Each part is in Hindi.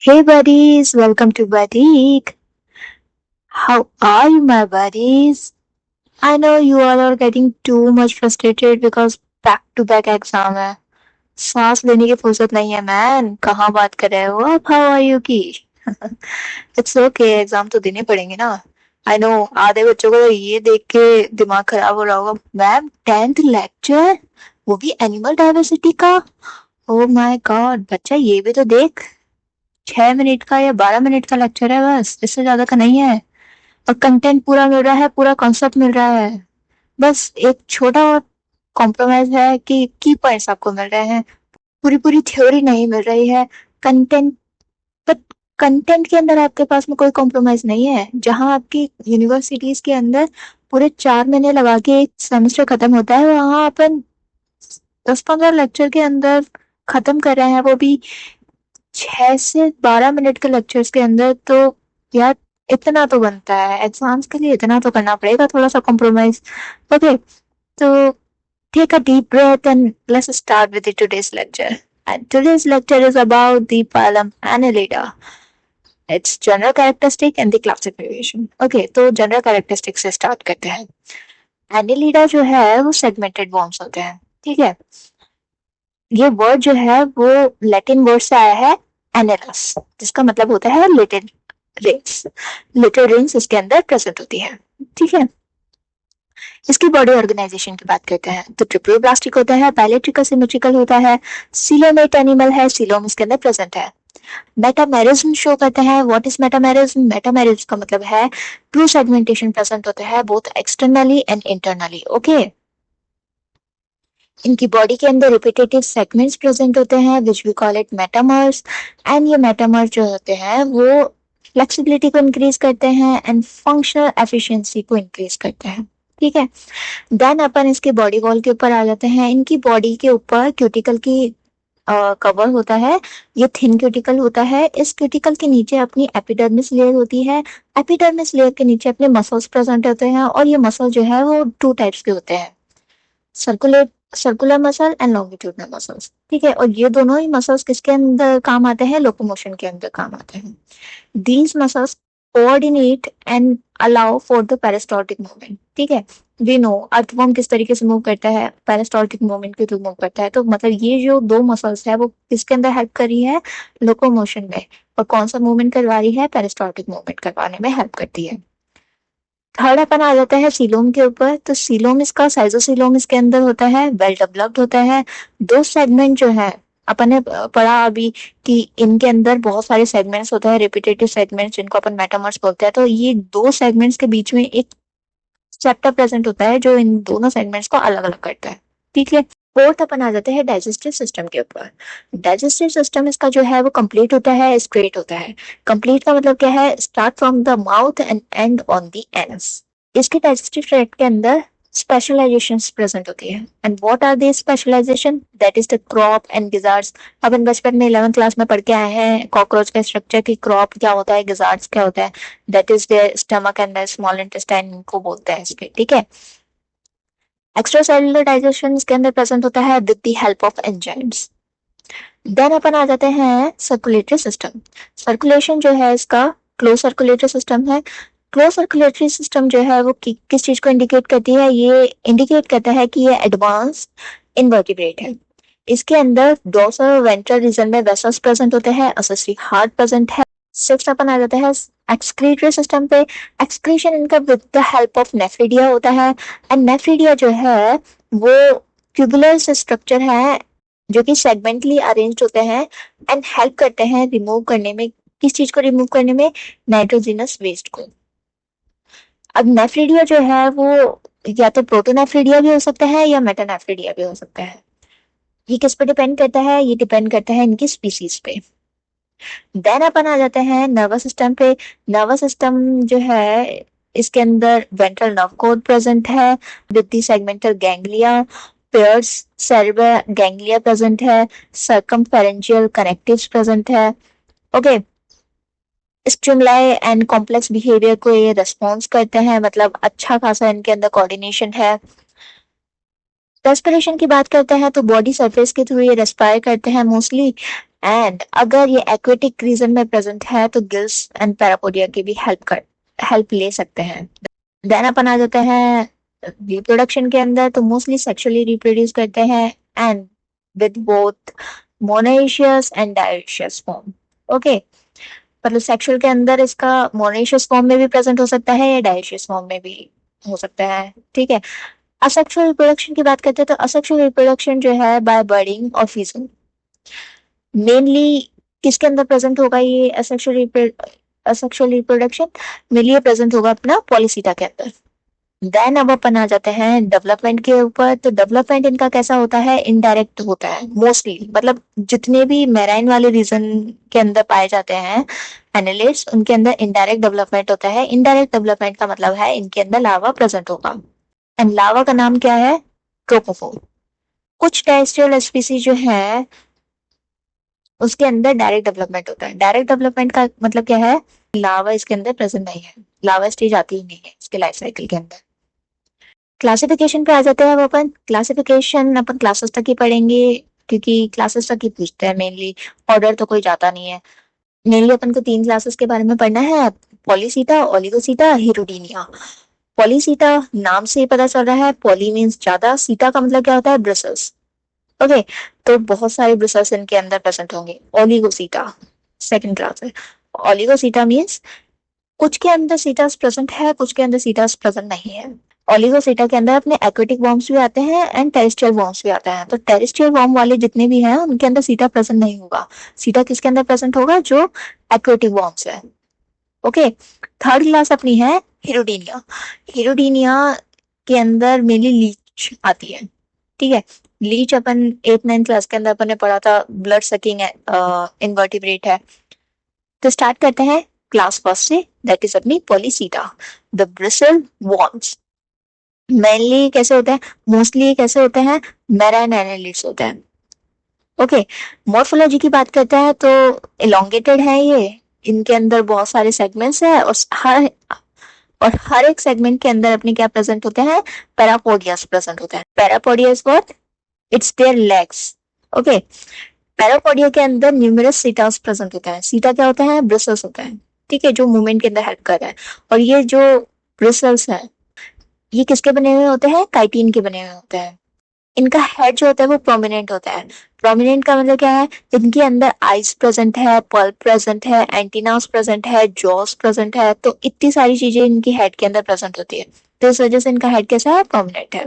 Hey buddies, welcome to Buddy. How are you, my buddies? I know you all are getting too much frustrated because back to back exam है. सांस लेने की फुर्सत नहीं है मैन. कहाँ बात कर रहे हो आप? How are you की? It's okay, एग्जाम तो देने पड़ेंगे ना. I know आधे बच्चों को तो ये देख के दिमाग खराब हो रहा होगा. मैम 10th लेक्चर, वो भी एनिमल डाइवर्सिटी का. ओ माय गॉड, बच्चा ये भी तो देख. 6 मिनट का या 12 मिनट का लेक्चर है, बस इससे ज्यादा का नहीं है. और कंटेंट पूरा मिल रहा है, पूरा कॉन्सेप्ट मिल रहा है. बस एक छोटा और कॉम्प्रोमाइज है कि की पॉइंट्स आपको मिल रहे हैं, पूरी पूरी थ्योरी नहीं मिल रही है. कंटेंट, बट कंटेंट के अंदर आपके पास में कोई कॉम्प्रोमाइज नहीं है. जहां आपकी यूनिवर्सिटीज के अंदर पूरे 4 महीने लगा के एक सेमेस्टर खत्म होता है, वहां अपन 10-15 लेक्चर के अंदर खत्म कर रहे हैं, वो भी 6 से 12 मिनट के लेक्चर्स के अंदर. तो यार, इतना तो बनता है एग्जाम्स के लिए, इतना तो करना पड़ेगा, थोड़ा सा कॉम्प्रोमाइज. ओके, तो take a deep breath and let's start with the today's lecture. And today's lecture is about the phylum Annelida, its general characteristic and the classification. Okay, तो general characteristic से start करते हैं. Annelida जो है वो segmented worms होते हैं, ठीक है. ये वर्ड जो है वो लैटिन वर्ड से आया है एनेलस, जिसका मतलब होता है लिटिल रिंग्स. लिटिल रिंग्स इसके अंदर प्रेजेंट होती है, ठीक है. इसकी बॉडी ऑर्गेनाइजेशन की बात करते हैं तो ट्रिप्लोब्लास्टिक होता है, पैलेट्रिकल सिमेट्रिकल होता है, सीलोमेट एनिमल है, सीलोम इसके अंदर प्रेजेंट है. मेटामेरिज्म शो करते हैं. What is metamerism? मेटामेरिज्म का मतलब है टू सेगमेंटेशन प्रेजेंट होता है both externally and internally. Okay, इनकी बॉडी के अंदर रिपीटेटिव सेगमेंट्स प्रेजेंट होते हैं which we call it metamers. And ये मेटामर्स जो होते हैं वो फ्लेक्सिबिलिटी को इंक्रीज करते हैं एंड फंक्शनल एफिशिएंसी को इंक्रीज करते हैं, ठीक है. देन अपन इसके बॉडी वॉल के ऊपर आ जाते हैं. इनकी बॉडी के ऊपर क्यूटिकल की कवर होता है. ये थिन क्यूटिकल होता है. इस क्यूटिकल के नीचे अपनी एपिडर्मिस लेयर होती है. एपिडर्मिस लेयर के नीचे अपने मसल्स प्रेजेंट होते हैं, और ये मसल जो है वो टू टाइप्स के होते हैं, circulate circular muscle and longitudinal muscles, ठीक है. और ये दोनों ही मसल्स किसके अंदर काम आते हैं? लोकोमोशन के अंदर काम आते हैं. These muscles coordinate and allow for the peristaltic movement, ठीक है. वी नो अर्थवर्म किस तरीके से मूव करता है, पेरिस्टॉल्टिक मूवमेंट के थ्रू मूव करता है. तो मतलब ये जो दो मसल्स है वो किसके अंदर हेल्प कर रही है? लोकोमोशन में. और कौन सा मूवमेंट करवा रही है? पेरिस्टॉल्टिक मूवमेंट करवाने में हेल्प करती है. थर्ड अपन आ जाता है सीलोम के ऊपर. तो सीलोम इसका साइजोसीलोम इसके अंदर होता है, वेल डेवलप्ड होता है. दो सेगमेंट जो है अपन ने पढ़ा अभी कि इनके अंदर बहुत सारे सेगमेंट्स होते हैं, रिपीटेटिव सेगमेंट्स जिनको अपन मेटामर्स बोलते हैं. तो ये दो सेगमेंट्स के बीच में एक चैप्टर प्रेजेंट होता है जो इन दोनों सेगमेंट्स को अलग अलग करता है, ठीक है. फोर्थ अपन आ जाते हैं डाइजेस्टिव सिस्टम के ऊपर. डाइजेस्टिव सिस्टम इसका जो है वो कंप्लीट होता है, स्ट्रेट होता है. कंप्लीट का मतलब क्या है? Start from the mouth and end on the anus. इसके डाइजेस्टिव ट्रैक्ट के अंदर स्पेशलाइजेशन प्रेजेंट होती है. And what are this specialisation? That is the crop and gizzards. अपन बचपन में 11th क्लास में पढ़ के आए हैं कॉकरोच का स्ट्रक्चर की. क्रॉप क्या होता है, गिजार्ड्स क्या होता है? That is their stomach and the small intestine को बोलते हैं इसके, ठीक है. एक्स्ट्रा सेलुलर डाइजेशन इसके अंदर प्रेजेंट होता है with the help of enzymes. Then अपन आ जाते हैं सर्कुलेटरी सिस्टम. सर्कुलेशन जो है इसका क्लोज सर्कुलेटरी सिस्टम है. क्लोज सर्कुलेटरी सिस्टम जो है वो किस चीज को इंडिकेट करती है? ये इंडिकेट करता है कि ये एडवांस इनवर्टिब्रेट है. इसके अंदर डोर्सल वेंट्रल रीजन में वेसल्स प्रेजेंट होते हैं, असेसरी हार्ट प्रेजेंट है. सिक्स्थ अपन आ जाता है एक्सक्रीटरी सिस्टम पे. एक्सक्रीशन इनका with the help of nephridia होता है. एंड नेफ्रिडिया जो है वो ट्यूबुलर स्ट्रक्चर है जो कि सेगमेंटली अरेंज्ड होते हैं एंड हेल्प करते हैं रिमूव करने में. किस चीज को रिमूव करने में? नाइट्रोजिनस वेस्ट को. अब नेफ्रिडिया जो है वो या तो प्रोटोनेफ्रिडिया भी हो सकता है या मेटानेफ्रिडिया भी हो सकता है. ये किस पे डिपेंड करता है? ये डिपेंड करता है इनकी स्पीसीज पे. देन अपन आ जाते हैं नर्वस सिस्टम पे. नर्वस सिस्टम जो है इसके अंदर वेंट्रल नर्व कोड प्रेजेंट है with the segmental ganglia. Pairs cerebral ganglia present है. सर्कमफेरेंजियल कनेक्टिव्स प्रेजेंट है. Okay, stimuli and complex behaviour को ये रेस्पॉन्स करते हैं, मतलब अच्छा खासा इनके अंदर कोऑर्डिनेशन है. रेस्पिरेशन की बात करते हैं तो बॉडी सरफेस के थ्रू ये रेस्पायर करते हैं मोस्टली. एंड अगर ये एक्वेटिक रीजन में प्रेजेंट है तो गिल्स एंड पैरापोडिया की भी हेल्प ले सकते हैं। देन अपन आ जाते हैं रिप्रोडक्शन के अंदर, तो मोस्टली सेक्सुअली रिप्रोड्यूस करते हैं and with both monoecious and dioecious form. Okay, मतलब सेक्सुअल के अंदर इसका मोनोइशियस फॉर्म में भी प्रेजेंट हो सकता है या डायोइशियस फॉर्म में भी हो सकता है। ठीक है, असेक्सुअल रिप्रोडक्शन की बात करते हैं तो असेक्सुअल रिप्रोडक्शन जो है बाय बर्डिंग और फीजिंग, मेनली किसके अंदर प्रेजेंट होगा ये असेक्सुअल रिप्रोडक्शन, मेनली ये प्रेजेंट होगा अपना पॉलीसीटा के अंदर। देन अब अपन आ जाते हैं डेवलपमेंट के ऊपर, तो डेवलपमेंट इनका कैसा होता है, इनडायरेक्ट होता है मोस्टली, मतलब जितने भी मैराइन वाले रीजन के अंदर पाए जाते हैं एनालिस्ट, उनके अंदर इनडायरेक्ट डेवलपमेंट होता है। इनडायरेक्ट डेवलपमेंट का मतलब है इनके अंदर लावा प्रेजेंट होगा एंड लावा का नाम क्या है, ट्रोपोफोर। कुछ टेरेस्ट्रियल स्पीसीज जो है उसके अंदर डायरेक्ट डेवलपमेंट होता है। डायरेक्ट डेवलपमेंट का मतलब क्या है, लावा इसके अंदर प्रेजेंट नहीं है, लावा स्टेज आती ही नहीं है इसके लाइफ साइकिल के अंदर। क्लासिफिकेशन पे आ जाते हैं अब अपन। क्लासिफिकेशन अपन क्लासेस तक ही पढ़ेंगे क्योंकि क्लासेस तक ही पूछते हैं मेनली, ऑर्डर तो कोई जाता नहीं है। मेनली अपन को 3 क्लासेस के बारे में पढ़ना है, पॉलीसीटा, ओलिगोसीटा, हिरोडीनिया। पॉलीसीटा नाम से ही पता चल रहा है, पॉली मीन्स ज्यादा, सीटा का मतलब क्या होता है, ब्रिसल्स। ओके, तो बहुत सारे ब्रिसल्स इनके अंदर प्रेजेंट होंगे। ओलिगोसीटा सेकंड क्लास है। ओलिगोसीटा मीन्स कुछ के अंदर सीटास प्रेजेंट है, कुछ के अंदर सीटास प्रेजेंट नहीं है। ओलिगोसीटा के अंदर अपने एक्वेटिक वॉर्म्स भी आते हैं एंड टेरेस्ट्रियल वॉर्म्स भी आते हैं। तो टेरेस्ट्रियल वॉर्म वाले जितने भी हैं उनके अंदर सीटा प्रेजेंट नहीं होगा। सीटा किसके अंदर प्रेजेंट होगा, जो एक्वेटिक वॉर्म्स है। ओके, थर्ड क्लास अपनी है हिरोडीनिया। हिरोडीनिया के अंदर मेनली लीच आती है। ठीक है, लीच अपन 8th 9th क्लास के अंदर अपन ने पढ़ा था, ब्लड सकिंग इनवर्टिब्रेट है। तो स्टार्ट करते हैं क्लास फर्स्ट से, दैट इज अपनी पॉलीसीटा, द ब्रिसल वॉर्म्स। मेनली कैसे होते हैं, मोस्टली कैसे होते हैं, मैराइन एनालिड्स होते हैं। ओके, मॉर्फोलॉजी की बात करते हैं तो इलोंगेटेड है ये, इनके अंदर बहुत सारे सेगमेंट्स है और हर एक सेगमेंट के अंदर अपने क्या प्रेजेंट होते हैं, पैरापोडियस प्रेजेंट होते हैं। Parapodias what, it's their legs. Okay, parapodia के अंदर न्यूमरस सीटास प्रेजेंट होता है। सीटा क्या होता है, ब्रिसल्स होता है। ठीक है, जो मूवमेंट के अंदर हेल्प कर रहा है। और ये जो ब्रिसल्स है ये किसके बने हुए होते हैं, काइटिन के बने हुए होते हैं। इनका हेड जो होता है वो प्रोमिनेंट होता है। प्रोमिनेंट का मतलब क्या है, इनके अंदर आइज प्रेजेंट है, पल्प प्रेजेंट है, एंटीनास प्रेजेंट है, जॉस प्रेजेंट है, तो इतनी सारी चीजें इनकी हेड के अंदर प्रेजेंट होती है। तो इस वजह से इनका हेड कैसा है, प्रोमिनेंट है।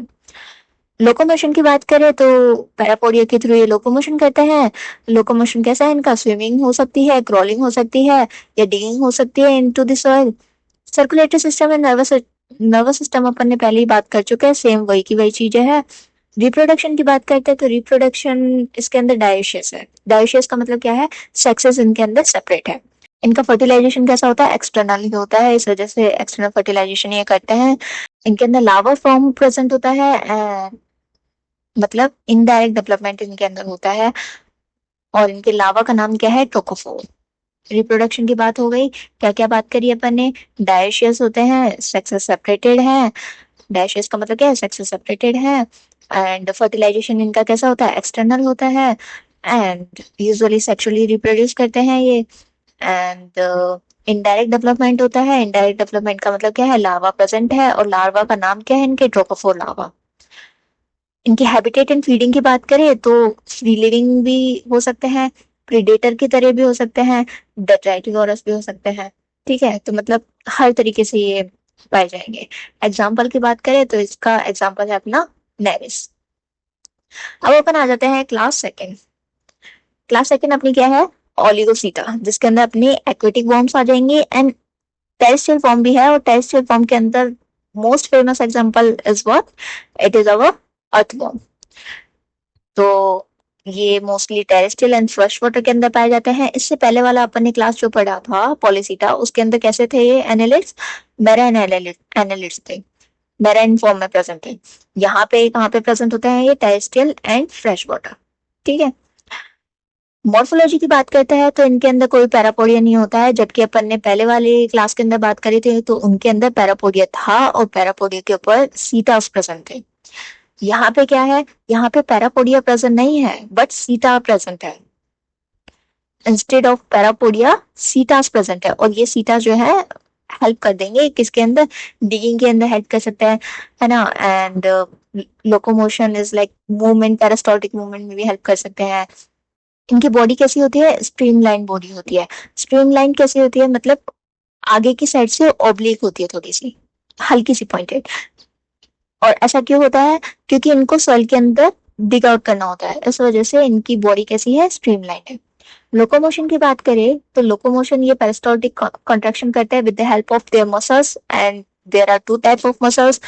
लोकोमोशन की बात करें तो पैरापोडिया के थ्रू ये लोकोमोशन करते हैं। लोकोमोशन कैसा है इनका, स्विमिंग हो सकती है, क्रॉलिंग हो सकती है, या डिगिंग हो सकती है into the soil. Circulatory system and nervous system अपन ने पहले ही बात कर चुके हैं, सेम वही की वही चीजें हैं। रिप्रोडक्शन की बात करते हैं तो रिप्रोडक्शन इसके अंदर डायोशियस है। डायोशियस का मतलब क्या है, सेक्सेस इनके अंदर सेपरेट है। इनका फर्टिलाइजेशन कैसा होता है, एक्सटर्नली होता है, इस वजह से एक्सटर्नल फर्टिलाइजेशन ये करते हैं। इनके अंदर लावा फॉर्म प्रेजेंट होता है, मतलब इनडायरेक्ट डेवलपमेंट इनके अंदर होता है। और इनके लावा का नाम क्या है, टोकोफोर। रिप्रोडक्शन की बात हो गई, क्या क्या बात करी अपन ने, डायोशियस होते हैं, सेक्सेस सेपरेटेड है। डायोशियस का मतलब क्या है, सेक्सेस सेपरेटेड है। एंड फर्टिलाइजेशन इनका कैसा होता है, एक्सटर्नल होता है। एंड यूजुअली सेक्सुअली रिप्रोड्यूस करते हैं ये। एंड इनडायरेक्ट डेवलपमेंट होता है। इनडायरेक्ट डेवलपमेंट का मतलब क्या है, लार्वा प्रेजेंट है, और लार्वा का नाम क्या है इनके, ट्रोकोफोर लार्वा। इनके हैबिटेट एंड फीडिंग की बात करें तो फ्री लिविंग भी हो सकते हैं, प्रीडेटर की तरह भी हो सकते हैं, डेट्राइटिवोरस भी हो सकते हैं। ठीक है, तो मतलब हर तरीके से ये पाए जाएंगे। एग्जाम्पल की बात करें तो इसका एग्जाम्पल है अपना नेरिस। अब अपन आ जाते हैं क्लास सेकेंड। क्लास सेकेंड अपनी क्या है, ओलिगोसीटा, जिसके अंदर अपनी एक्वेटिक वॉर्म्स आ जाएंगे एंड टेरेस्ट्रियल फॉर्म भी है। और टेरेस्ट्रियल फॉर्म के अंदर most famous example is what, it is our earthworm. तो ये mostly terrestrial and fresh water के अंदर पाए जाते हैं। इससे पहले वाला अपन ने क्लास जो पढ़ा था पॉलीसीटा, उसके अंदर कैसे थे ये एनालिड्स, मैराइन एनालिड्स थे, मैराइन फॉर्म में प्रेजेंट थे। यहाँ पे कहाँ पे प्रेजेंट होते हैं ये, टेरेस्ट्रियल एंड फ्रेश वाटर। ठीक है, मॉर्फोलॉजी की बात करते हैं तो इनके अंदर कोई पैरापोडिया नहीं होता है, जबकि अपन ने पहले वाली क्लास के अंदर बात करी थी तो उनके अंदर पैरापोडिया था और पैरापोडिया के ऊपर सीटास प्रेजेंट थे। यहाँ पे क्या है, यहाँ पे पैरापोडिया प्रेजेंट नहीं है बट सीटा प्रेजेंट है। इंस्टेड ऑफ पैरापोडिया सीटास प्रेजेंट है, और ये सीटा जो है हेल्प कर देंगे किसके अंदर, डिगिंग के अंदर हेल्प कर सकते हैं, है ना। And locomotion is like movement, peristaltic movement में भी हेल्प कर सकते हैं। इनकी बॉडी कैसी होती है, स्ट्रीमलाइन बॉडी होती है। स्ट्रीमलाइन कैसी होती है, मतलब आगे की साइड से ओब्लिक होती है, थोड़ी सी हल्की सी पॉइंटेड। और ऐसा क्यों होता है, क्योंकि इनको सॉइल के अंदर डिग आउट करना होता है, इस वजह से इनकी बॉडी कैसी है, स्ट्रीमलाइन है। लोकोमोशन की बात करें तो लोकोमोशन ये पेरिस्टॉल्टिक कॉन्ट्रैक्शन करते हैं with the help of their muscles, and there are two type of muscles,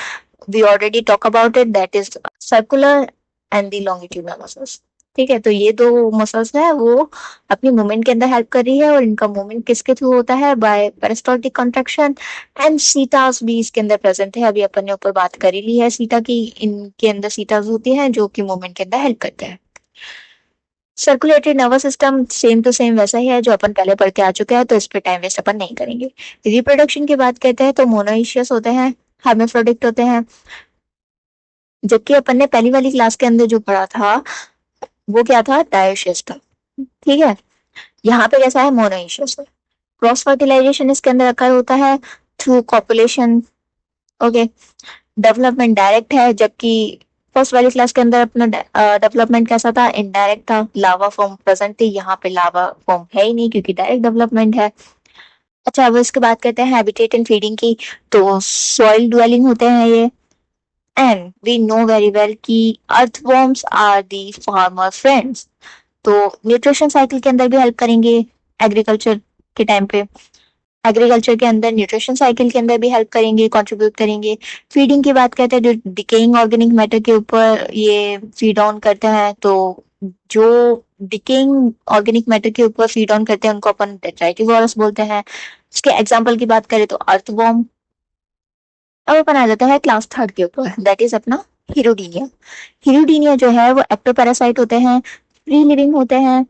we already talk about it, that is circular and the longitudinal muscles. ठीक है, तो ये दो मसल्स है वो अपनी मूवमेंट के अंदर हेल्प कर रही है, और इनका मूवमेंट किसके थ्रू होता है, बाय पेरिस्टॉल्टिक कॉन्ट्रैक्शन। एंड सीटास भी इसके अंदर प्रेजेंट है, अभी अपन ने ऊपर बात कर ही ली है सीटा की, इनके अंदर सीटास होती हैं जो कि मूवमेंट के अंदर हेल्प करते हैं। Circulatory nervous system same to same वैसा ही है जो अपन पहले पढ़ के आ चुके हैं, तो इस पे टाइम वेस्ट अपन नहीं करेंगे। रिप्रोडक्शन की बात करते हैं तो मोनोइशियस होते हैं, हर्मेफ्रोडिक्ट होते हैं, जबकि अपन ने पहली वाली क्लास के अंदर जो पढ़ा था वो क्या था, डायोशियस था। ठीक है, यहाँ पे कैसा है, मोनोइशियस है। क्रॉस फर्टिलाइजेशन इसके अंदर अकर होता है through copulation. Okay, development direct है, जबकि फर्स्ट वाली क्लास के अंदर अपना डेवलपमेंट कैसा था, इनडायरेक्ट था, लावा फॉर्म प्रेजेंट थी, यहाँ पे लावा फॉर्म है ही नहीं क्योंकि डायरेक्ट डेवलपमेंट है। अच्छा, अब इसके बात करते हैं हैबिटेट एंड फीडिंग की, तो सॉइल ड्वेलिंग होते हैं ये, and we know very well कि earthworms are the farmer friends, तो न्यूट्रिशन साइकिल के अंदर भी हेल्प करेंगे एग्रीकल्चर के टाइम पे, एग्रीकल्चर के अंदर न्यूट्रिशन साइकिल के अंदर भी हेल्प करेंगे, कंट्रीब्यूट करेंगे। फीडिंग की बात करते हैं, जो डिकेइंग ऑर्गेनिक मैटर के ऊपर ये फीड ऑन करते हैं, तो जो डिकेइंग ऑर्गेनिक मैटर के ऊपर फीड ऑन करते हैं उनको अपन डेट्राइटिवोरस बोलते हैं। इसके एग्जांपल की बात करें तो अर्थवॉर्म। अब अपन आ जाता है क्लास थर्ड के ऊपर, दैट इज अपना हिरोडीनिया। हिरोडीनिया जो है वो एक्टोपैरासाइट होते हैं, फ्री लिविंग होते हैं,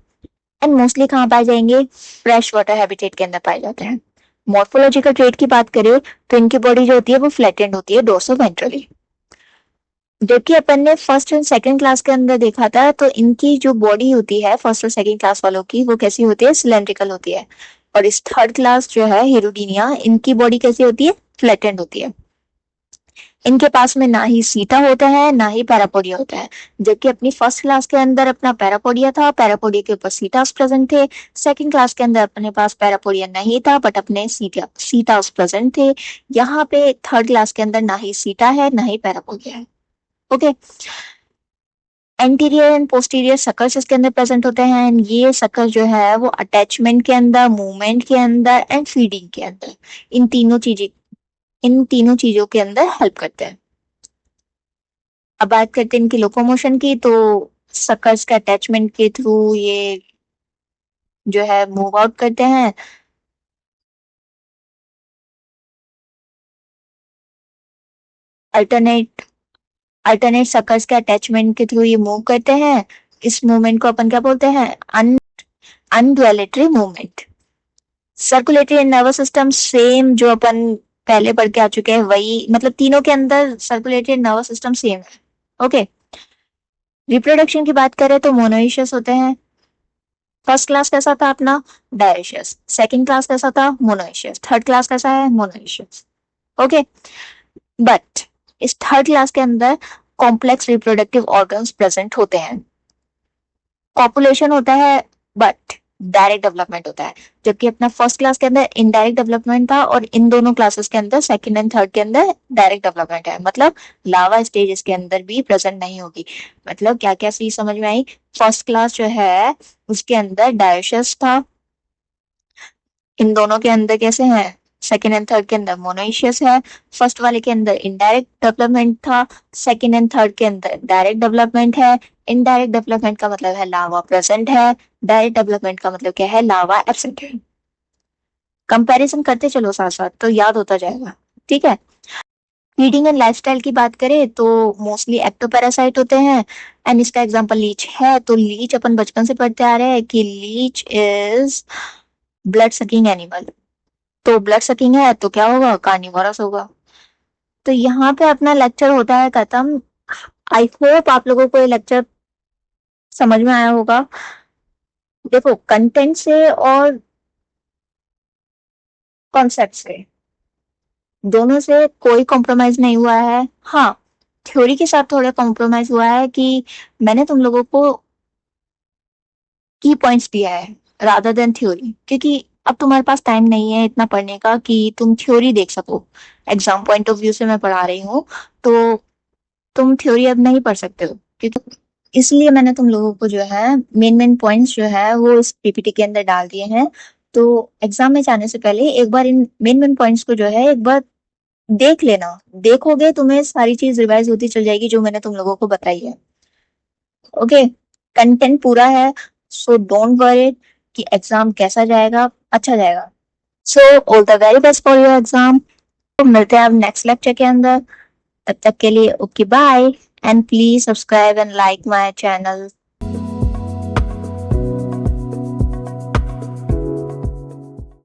एंड मोस्टली कहाँ पाए जाएंगे, फ्रेश वाटर हैबिटेट के अंदर पाए जाते हैं। मॉर्फोलॉजिकल ट्रेट की बात करें तो इनकी बॉडी जो होती है वो फ्लैटेंड होती है डोर्सो वेंट्रली, जबकि अपन ने फर्स्ट एंड सेकंड क्लास के अंदर देखा था तो इनकी जो बॉडी होती है फर्स्ट और सेकंड क्लास वालों की वो कैसी होती है, सिलेंड्रिकल होती है। और इस थर्ड क्लास जो है हिरोडीनिया, इनकी बॉडी कैसी होती है, फ्लैटेंड होती है। इनके पास में ना ही सीटा होता है ना ही पैरापोडिया होता है, जबकि अपनी फर्स्ट क्लास के अंदर अपना पैरापोडिया था, पैरापोडिया के ऊपर सीटास प्रेजेंट थे। सेकंड क्लास के अंदर अपने पास पैरापोडिया नहीं था बट अपने सीटास प्रेजेंट थे। यहाँ पे थर्ड क्लास के अंदर ना ही सीटा है ना ही पैरापोडिया है। Okay, anterior and posterior suckles इसके अंदर प्रेजेंट होते हैं। ये सकल जो है वो अटैचमेंट के अंदर, मूवमेंट के अंदर एंड फीडिंग के अंदर, इन तीनों चीजों के अंदर हेल्प करते हैं। अब बात करते हैं इनकी लोकोमोशन की, तो सकर्स के अटैचमेंट के थ्रू ये जो है मूव आउट करते हैं। अल्टरनेट अल्टरनेट सकर्स के अटैचमेंट के थ्रू ये मूव करते हैं। इस मूवमेंट को अपन क्या बोलते हैं, undulatory movement. Circulatory and nervous system same जो अपन पहले पढ़ के आ चुके हैं वही, मतलब तीनों के अंदर circulatory and nervous system same है। ओके, रिप्रोडक्शन की बात करें तो मोनोइशियस होते हैं। फर्स्ट क्लास कैसा था अपना, डायोशियस। सेकंड क्लास कैसा था, मोनोइशियस। थर्ड क्लास कैसा है, मोनोइशियस। ओके, बट इस थर्ड क्लास के अंदर कॉम्प्लेक्स रिप्रोडक्टिव ऑर्गन्स प्रेजेंट होते हैं। कॉपुलेशन होता है बट डायरेक्ट डेवलपमेंट होता है, जबकि अपना फर्स्ट क्लास के अंदर इनडायरेक्ट डेवलपमेंट था, और इन दोनों क्लासेस के अंदर सेकंड एंड थर्ड के अंदर डायरेक्ट डेवलपमेंट है। मतलब लावा स्टेज इसके अंदर भी प्रेजेंट नहीं होगी। मतलब क्या क्या चीज समझ में आई, फर्स्ट क्लास जो है उसके अंदर डायोशियस था, इन दोनों के अंदर कैसे हैं, सेकेंड एंड थर्ड के अंदर मोनोइशियस है। फर्स्ट वाले के अंदर इनडायरेक्ट डेवलपमेंट था, सेकेंड एंड थर्ड के अंदर डायरेक्ट डेवलपमेंट है। इनडायरेक्ट डेवलपमेंट का मतलब है लावा प्रेजेंट है, डायरेक्ट डेवलपमेंट का मतलब क्या है, लावा एब्सेंट है। कंपैरिजन करते चलो साथ साथ तो याद होता जाएगा। ठीक है, फीडिंग एंड लाइफस्टाइल की बात करें तो मोस्टली एक्टोपैरासाइट होते हैं, एंड इसका एग्जांपल लीच है। तो लीच अपन बचपन से पढ़ते आ रहे हैं कि leech is blood sucking animal, तो ब्लड सकिंग है तो क्या होगा, कार्निवोरस होगा। तो यहाँ पे अपना लेक्चर होता है खत्म। आई होप आप लोगों को ये लेक्चर समझ में आया होगा। देखो, कंटेंट से और कॉन्सेप्ट से, दोनों से कोई कॉम्प्रोमाइज नहीं हुआ है। हाँ, थ्योरी के साथ थोड़ा कॉम्प्रोमाइज हुआ है कि मैंने तुम लोगों को की पॉइंट्स दिया है रादर देन थ्योरी, क्योंकि अब तुम्हारे पास टाइम नहीं है इतना पढ़ने का कि तुम थ्योरी देख सको। एग्जाम पॉइंट ऑफ व्यू से मैं पढ़ा रही हूँ, तो तुम थ्योरी अब नहीं पढ़ सकते हो, क्योंकि इसलिए मैंने तुम लोगों को जो है मेन मेन पॉइंट्स जो है वो इस पीपीटी के अंदर डाल दिए हैं। तो एग्जाम में जाने से पहले एक बार इन मेन मेन पॉइंट्स को जो है एक बार देख लेना। देखोगे तुम्हें सारी चीज रिवाइज होती चल जाएगी जो मैंने तुम लोगों को बताई है। ओके, कंटेंट पूरा है, सो डोंट वरी कि एग्जाम कैसा जाएगा, अच्छा जाएगा। So all the very best for your exam. तो मिलते हैं अब नेक्स्ट लेक्चर के अंदर। तब तक के लिए okay bye, and please subscribe and like my channel.